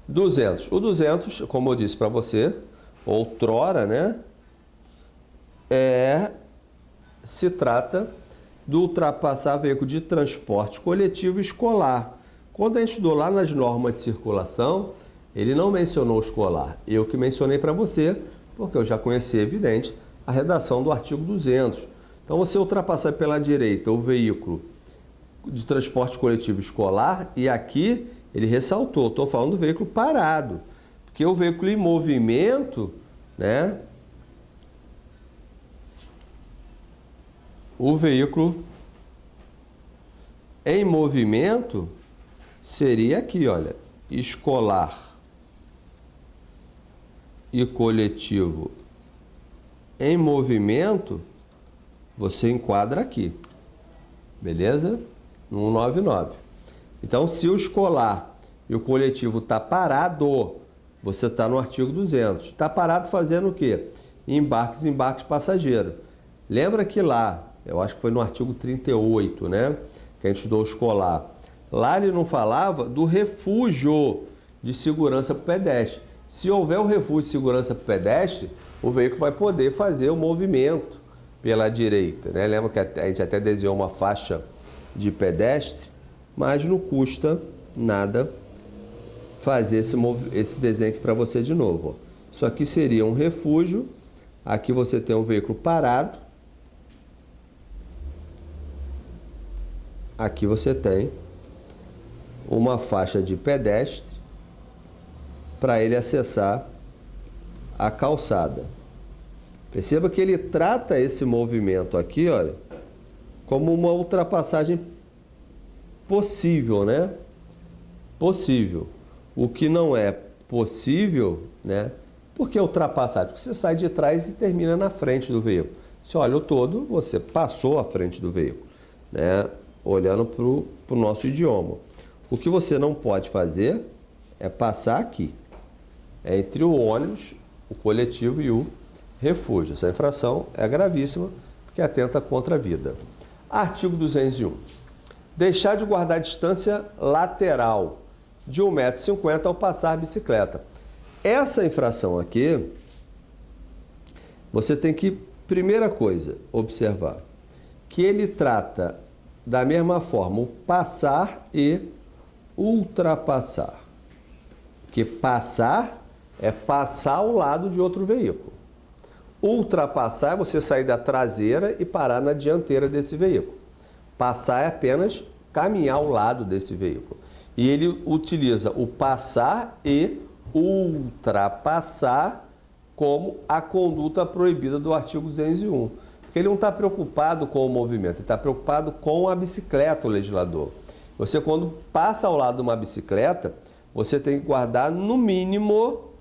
200. O 200, como eu disse para você, outrora, né? Se trata do ultrapassar veículo de transporte coletivo escolar. Quando a gente estudou lá nas normas de circulação, ele não mencionou escolar. Eu que mencionei para você, porque eu já conheci, evidente, a redação do artigo 200. Então, você ultrapassar pela direita o veículo de transporte coletivo escolar, e aqui ele ressaltou, estou falando do veículo parado, porque o veículo em movimento, né? O veículo em movimento seria aqui, olha, escolar e coletivo em movimento, você enquadra aqui, beleza? No 199. Então, se o escolar e o coletivo está parado, você está no artigo 200. Está parado fazendo o quê? Embarques passageiro. Lembra que lá, eu acho que foi no artigo 38, né? Que a gente estudou o escolar. Lá ele não falava do refúgio de segurança para o pedestre. Se houver um refúgio de segurança para o pedestre, o veículo vai poder fazer o movimento pela direita, né? Lembra que a gente até desenhou uma faixa de pedestre, mas não custa nada fazer esse desenho aqui para você de novo. Isso aqui seria um refúgio. Aqui você tem um veículo parado. Aqui você tem uma faixa de pedestre para ele acessar a calçada. Perceba que ele trata esse movimento aqui, olha, como uma ultrapassagem possível, né? Possível. O que não é possível, né? Por que ultrapassagem? Porque você sai de trás e termina na frente do veículo. Se olha o todo, você passou à frente do veículo, né? Olhando para o nosso idioma. O que você não pode fazer é passar aqui, entre o ônibus, o coletivo e o refúgio. Essa infração é gravíssima, porque atenta contra a vida. Artigo 201. Deixar de guardar distância lateral de 1,50 m ao passar a bicicleta. Essa infração aqui, você tem que, primeira coisa, observar que ele trata da mesma forma o passar e ultrapassar. Porque passar é passar ao lado de outro veículo. Ultrapassar é você sair da traseira e parar na dianteira desse veículo. Passar é apenas caminhar ao lado desse veículo. E ele utiliza o passar e ultrapassar como a conduta proibida do artigo 201. Porque ele não está preocupado com o movimento, ele está preocupado com a bicicleta, o legislador. Você, quando passa ao lado de uma bicicleta, você tem que guardar no mínimo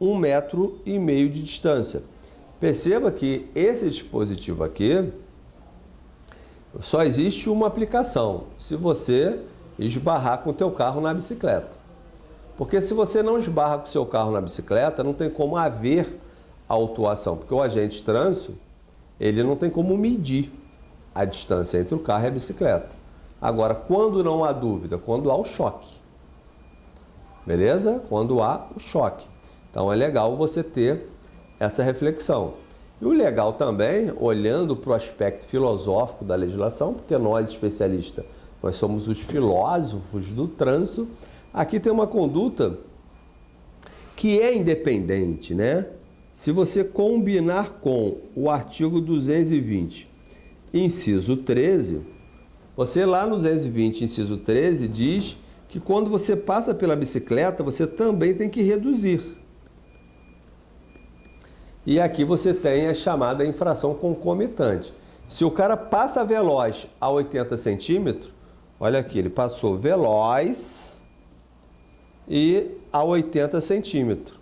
1,5 m de distância. Perceba que esse dispositivo aqui só existe uma aplicação, se você esbarrar com o teu carro na bicicleta. Porque se você não esbarra com o seu carro na bicicleta, não tem como haver autuação, porque o agente de trânsito, ele não tem como medir a distância entre o carro e a bicicleta. Agora, quando não há dúvida? Quando há o choque. Beleza? Quando há o choque. Então, é legal você ter essa reflexão. E o legal também, olhando para o aspecto filosófico da legislação, porque nós, especialistas, nós somos os filósofos do trânsito, aqui tem uma conduta que é independente, né? Se você combinar com o artigo 220, inciso 13, você lá no 220, inciso 13, diz que quando você passa pela bicicleta, você também tem que reduzir. E aqui você tem a chamada infração concomitante. Se o cara passa veloz a 80 centímetros, olha aqui, ele passou veloz e a 80 centímetros.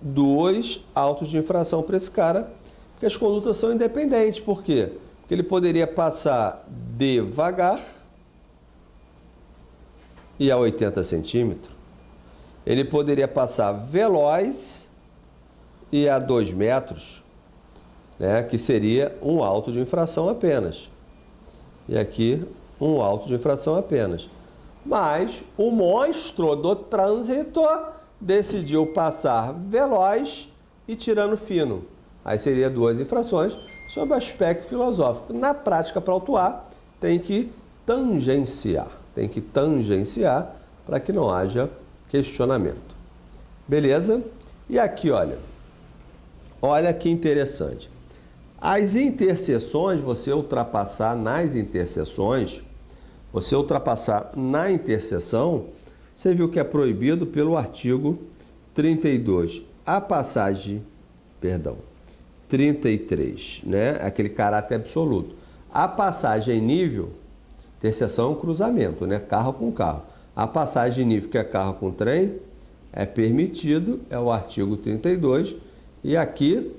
2 autos de infração para esse cara, porque as condutas são independentes. Por quê? Porque ele poderia passar devagar e a 80 centímetros. Ele poderia passar veloz e a 2 metros, né, que seria um auto de infração apenas. E aqui, um auto de infração apenas. mas o monstro do trânsito decidiu passar veloz e tirando fino. Aí seria 2 infrações sob o aspecto filosófico. Na prática, para autuar, tem que tangenciar para que não haja questionamento. Beleza? E aqui, olha que interessante. As interseções, você ultrapassar na interseção, você viu que é proibido pelo artigo 32. A passagem, 33, né? Aquele caráter absoluto. A passagem em nível, interseção é um cruzamento, né? Carro com carro. A passagem em nível, que é carro com trem, é permitido, é o artigo 32. E aqui,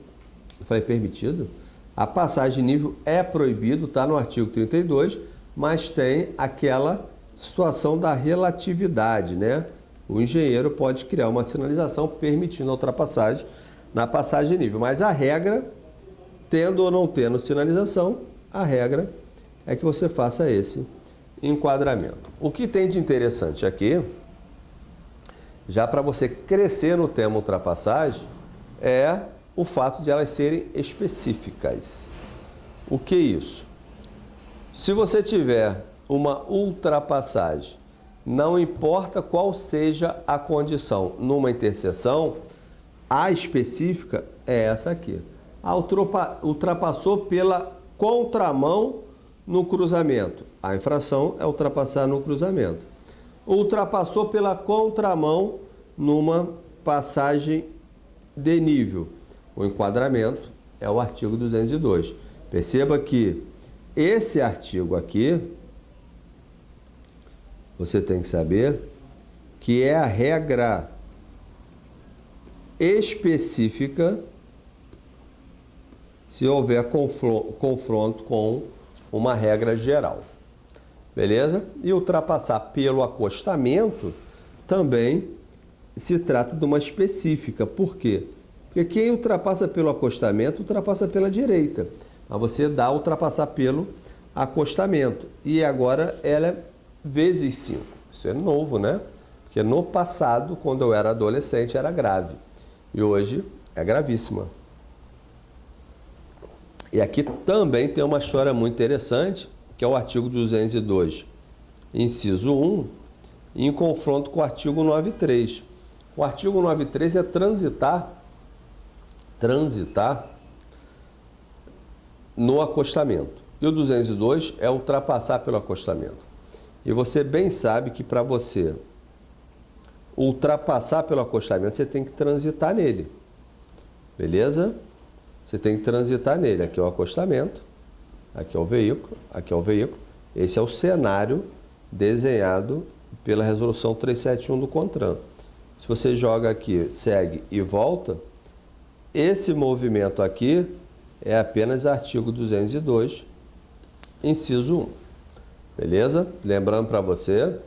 eu falei permitido? A passagem em nível é proibido, está no artigo 32, mas tem aquela situação da relatividade, né? O engenheiro pode criar uma sinalização permitindo a ultrapassagem na passagem em nível. Mas a regra, tendo ou não tendo sinalização, a regra é que você faça esse enquadramento. O que tem de interessante aqui, já para você crescer no tema ultrapassagem, é o fato de elas serem específicas. O que é isso? Se você tiver uma ultrapassagem, não importa qual seja a condição numa interseção, a específica é essa aqui. Ultrapassou pela contramão no cruzamento. A infração é ultrapassar no cruzamento. Ultrapassou pela contramão numa passagem de nível. O enquadramento é o artigo 202. Perceba que esse artigo aqui, você tem que saber que é a regra específica se houver confronto com uma regra geral. Beleza? E ultrapassar pelo acostamento também se trata de uma específica. Por quê? Porque quem ultrapassa pelo acostamento, ultrapassa pela direita. Mas você dá ultrapassar pelo acostamento. E agora ela é vezes 5. Isso é novo, né? Porque no passado, quando eu era adolescente, era grave. E hoje é gravíssima. E aqui também tem uma história muito interessante, que é o artigo 202, inciso 1, em confronto com o artigo 93. O artigo 93 é transitar no acostamento. E o 202 é ultrapassar pelo acostamento. E você bem sabe que para você ultrapassar pelo acostamento, você tem que transitar nele. Beleza? Você tem que transitar nele. Aqui é o acostamento, aqui é o veículo, aqui é o veículo. Esse é o cenário desenhado pela resolução 371 do CONTRAN. Se você joga aqui, segue e volta, esse movimento aqui é apenas artigo 202, inciso 1. Beleza? Lembrando para você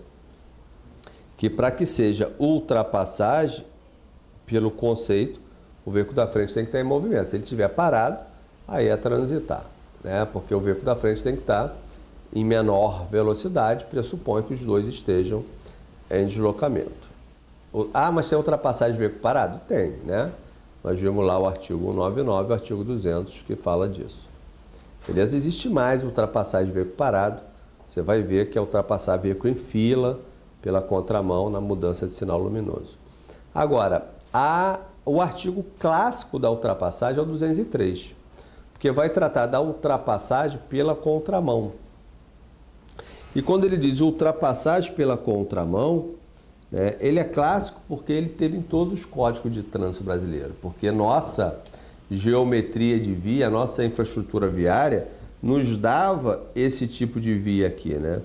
que para que seja ultrapassagem, pelo conceito, o veículo da frente tem que estar em movimento. Se ele estiver parado, aí é transitar, né? Porque o veículo da frente tem que estar em menor velocidade, pressupõe que os dois estejam em deslocamento. Ah, mas tem ultrapassagem de veículo parado? Tem, né? Nós vimos lá o artigo 199 e o artigo 200 que fala disso. Beleza? Existe mais ultrapassagem de veículo parado. Você vai ver que é ultrapassar veículo em fila pela contramão na mudança de sinal luminoso. Agora, o artigo clássico da ultrapassagem é o 203, porque vai tratar da ultrapassagem pela contramão. E quando ele diz ultrapassagem pela contramão, né, ele é clássico porque ele teve em todos os códigos de trânsito brasileiro, porque nossa geometria de via, nossa infraestrutura viária nos dava esse tipo de via aqui, né?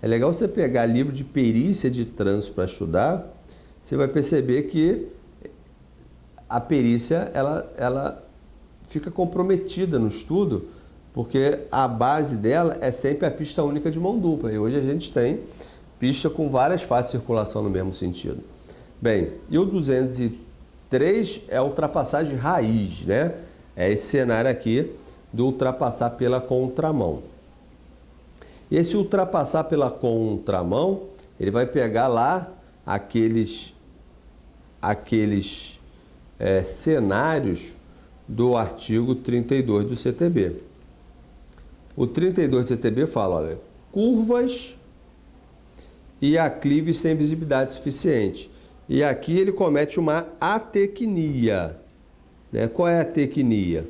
É legal você pegar livro de perícia de trânsito para estudar, você vai perceber que a perícia ela fica comprometida no estudo, porque a base dela é sempre a pista única de mão dupla. E hoje a gente tem pista com várias faces de circulação no mesmo sentido. Bem, e o 203 é a ultrapassagem raiz, né? É esse cenário aqui do ultrapassar pela contramão. Esse ultrapassar pela contramão, Ele vai pegar lá aqueles cenários do artigo 32 do CTB. O 32 do CTB fala, olha, curvas e aclives sem visibilidade suficiente. E aqui ele comete uma atecnia. Né? Qual é a atecnia?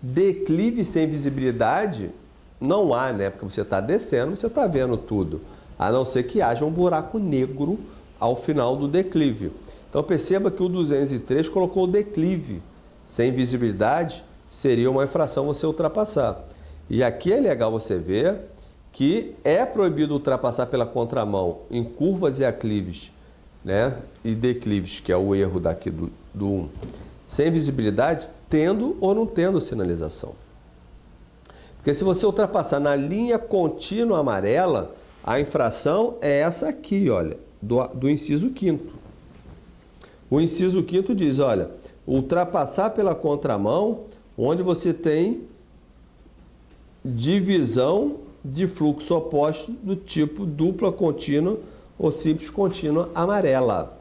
Declive sem visibilidade não há, né? Porque você está descendo, você está vendo tudo. A não ser que haja um buraco negro ao final do declive. Então perceba que o 203 colocou o declive. Sem visibilidade seria uma infração você ultrapassar. E aqui é legal você ver que é proibido ultrapassar pela contramão em curvas e aclives, né? E declives, que é o erro daqui do 1. Sem visibilidade, tendo ou não tendo sinalização. Porque se você ultrapassar na linha contínua amarela, a infração é essa aqui, olha, do inciso 5º. O inciso 5º diz, olha, ultrapassar pela contramão, onde você tem divisão de fluxo oposto do tipo dupla contínua ou simples contínua amarela.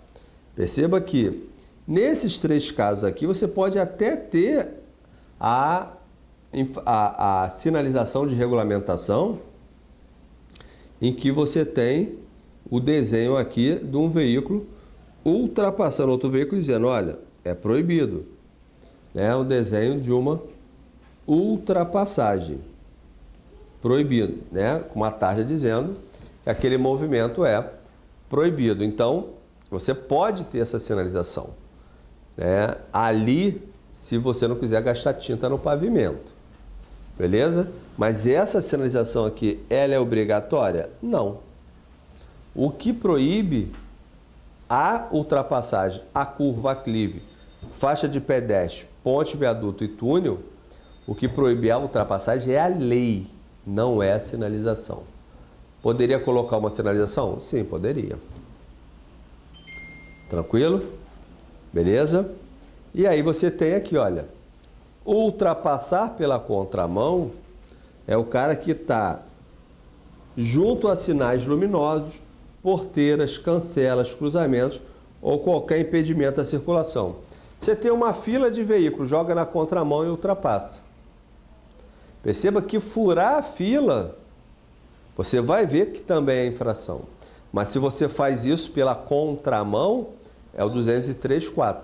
Perceba que nesses 3 casos aqui, você pode até ter a sinalização de regulamentação em que você tem o desenho aqui de um veículo ultrapassando outro veículo dizendo, olha, é proibido. Né? O desenho de uma ultrapassagem. Proibido, né? Com uma tarja dizendo que aquele movimento é proibido. Então, você pode ter essa sinalização. Né? Ali, se você não quiser gastar tinta no pavimento. Beleza? Mas essa sinalização aqui, ela é obrigatória? Não. O que proíbe a ultrapassagem, a curva, aclive, faixa de pedestre, ponte, viaduto e túnel, o que proíbe a ultrapassagem é a lei, não é a sinalização. Poderia colocar uma sinalização? Sim, poderia. Tranquilo? Beleza? E aí você tem aqui, olha, ultrapassar pela contramão é o cara que está junto a sinais luminosos, porteiras, cancelas, cruzamentos ou qualquer impedimento à circulação. Você tem uma fila de veículos, joga na contramão e ultrapassa. Perceba que furar a fila, você vai ver que também é infração. Mas se você faz isso pela contramão, é o 203.4.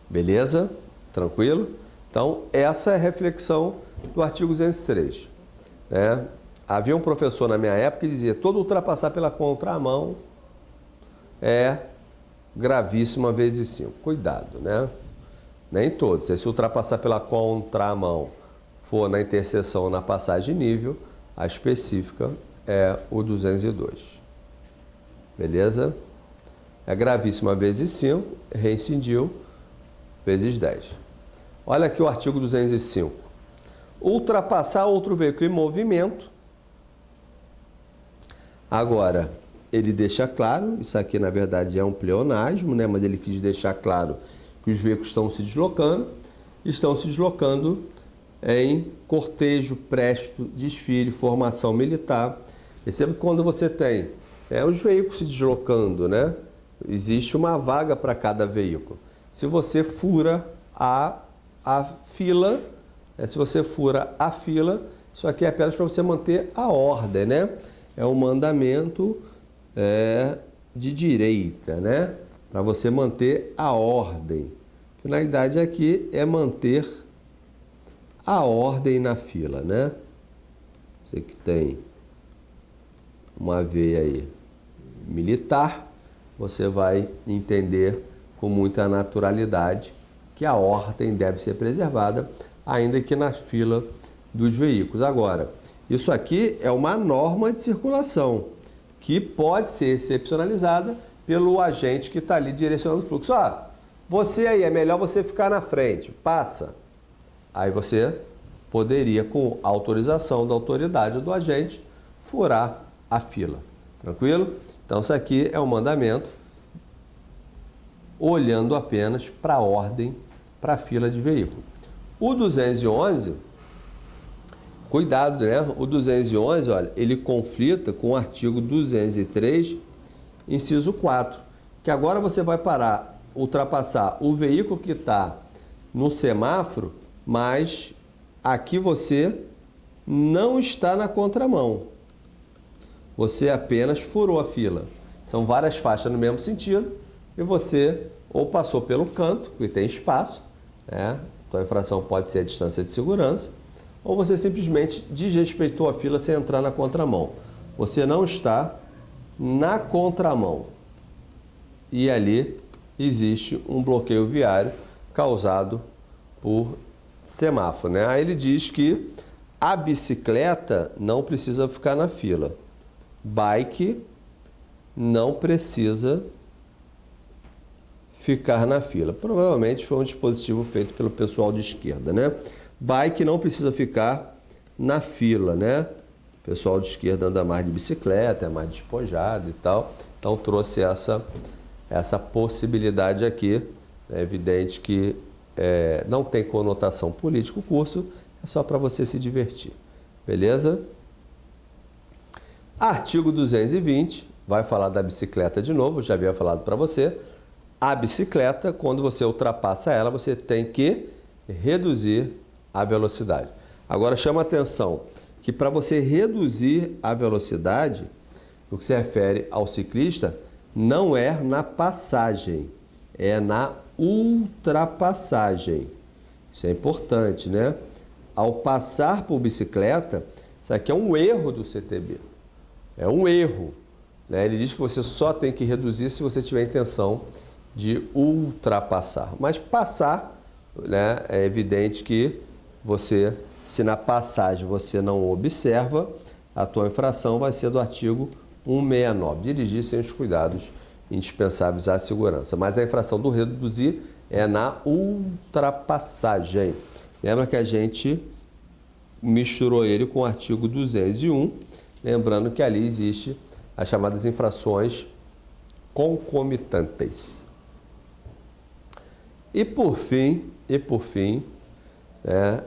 Beleza? Tranquilo? Então, essa é a reflexão do artigo 203. Né? Havia um professor na minha época que dizia, todo ultrapassar pela contramão é gravíssima vezes 5. Cuidado, né? Nem todos. Se ultrapassar pela contramão for na interseção ou na passagem nível, a específica é o 202. Beleza? É gravíssima vezes 5, reincindiu, vezes 10. Olha aqui o artigo 205. Ultrapassar outro veículo em movimento. Agora, ele deixa claro, isso aqui na verdade é um pleonasmo, né? Mas ele quis deixar claro que os veículos estão se deslocando em cortejo, préstito, desfile, formação militar. Perceba que quando você tem os veículos se deslocando, né? Existe uma vaga para cada veículo. Se você fura a fila, isso aqui é apenas para você manter a ordem, né? É um mandamento de direita, né? Para você manter a ordem. A finalidade aqui é manter a ordem na fila, né? Você que tem uma veia aí militar, você vai entender com muita naturalidade que a ordem deve ser preservada, ainda que na fila dos veículos. Agora, isso aqui é uma norma de circulação que pode ser excepcionalizada pelo agente que está ali direcionando o fluxo. Você aí, é melhor você ficar na frente, passa. Aí você poderia, com autorização da autoridade ou do agente, furar a fila. Tranquilo? Então, isso aqui é um mandamento olhando apenas para a ordem, para a fila de veículo. O 211, Cuidado, né? O 211, olha, ele conflita com o artigo 203, inciso 4, que agora você vai ultrapassar o veículo que está no semáforo, mas aqui você não está na contramão. Você apenas furou a fila. São várias faixas no mesmo sentido e você ou passou pelo canto, que tem espaço, né? Então a infração pode ser a distância de segurança, ou você simplesmente desrespeitou a fila sem entrar na contramão. Você não está na contramão. E ali existe um bloqueio viário causado por semáforo, né? Aí ele diz que a bicicleta não precisa ficar na fila. Bike não precisa ficar na fila. Provavelmente foi um dispositivo feito pelo pessoal de esquerda, né? Bike não precisa ficar na fila, né? O pessoal de esquerda anda mais de bicicleta, é mais despojado e tal. Então trouxe essa possibilidade aqui. É evidente que não tem conotação política o curso, é só para você se divertir. Beleza? Artigo 220, vai falar da bicicleta de novo, já havia falado para você. A bicicleta, quando você ultrapassa ela, você tem que reduzir a velocidade. Agora chama atenção que para você reduzir a velocidade, no que se refere ao ciclista, não é na passagem, é na ultrapassagem. Isso é importante, né? Ao passar por bicicleta, isso aqui é um erro do CTB. É um erro, né? Ele diz que você só tem que reduzir se você tiver a intenção de ultrapassar. Mas passar, né, é evidente que você, se na passagem você não observa, a tua infração vai ser do artigo 169. Dirigir sem os cuidados indispensáveis à segurança. Mas a infração do reduzir é na ultrapassagem. Lembra que a gente misturou ele com o artigo 201, lembrando que ali existe as chamadas infrações concomitantes. E por fim, né,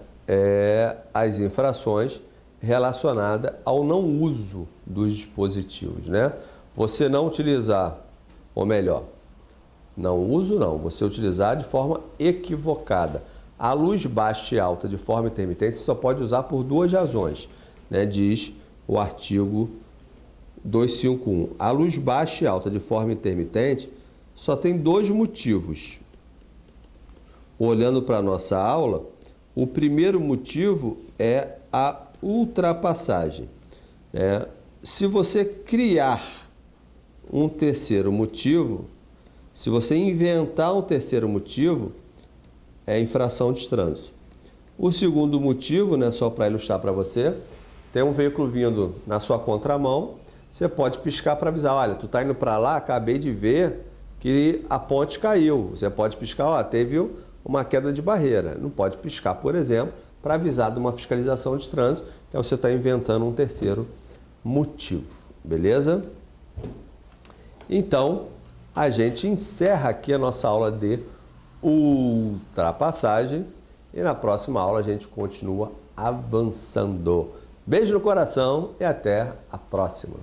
as infrações relacionadas ao não uso dos dispositivos, né? Você não utilizar, ou melhor, não uso não, você utilizar de forma equivocada. A luz baixa e alta de forma intermitente você só pode usar por duas razões, né? Diz o artigo 251. A luz baixa e alta de forma intermitente só tem dois motivos. Olhando para a nossa aula, o primeiro motivo é a ultrapassagem, né? Se você criar um terceiro motivo, se você inventar um terceiro motivo, é infração de trânsito. O segundo motivo, né, só para ilustrar para você, tem um veículo vindo na sua contramão, você pode piscar para avisar, olha, tu tá indo para lá, acabei de ver que a ponte caiu. Você pode piscar, ó, teve uma queda de barreira. Não pode piscar, por exemplo, para avisar de uma fiscalização de trânsito, que você está inventando um terceiro motivo. Beleza? Então, a gente encerra aqui a nossa aula de ultrapassagem e na próxima aula a gente continua avançando. Beijo no coração e até a próxima.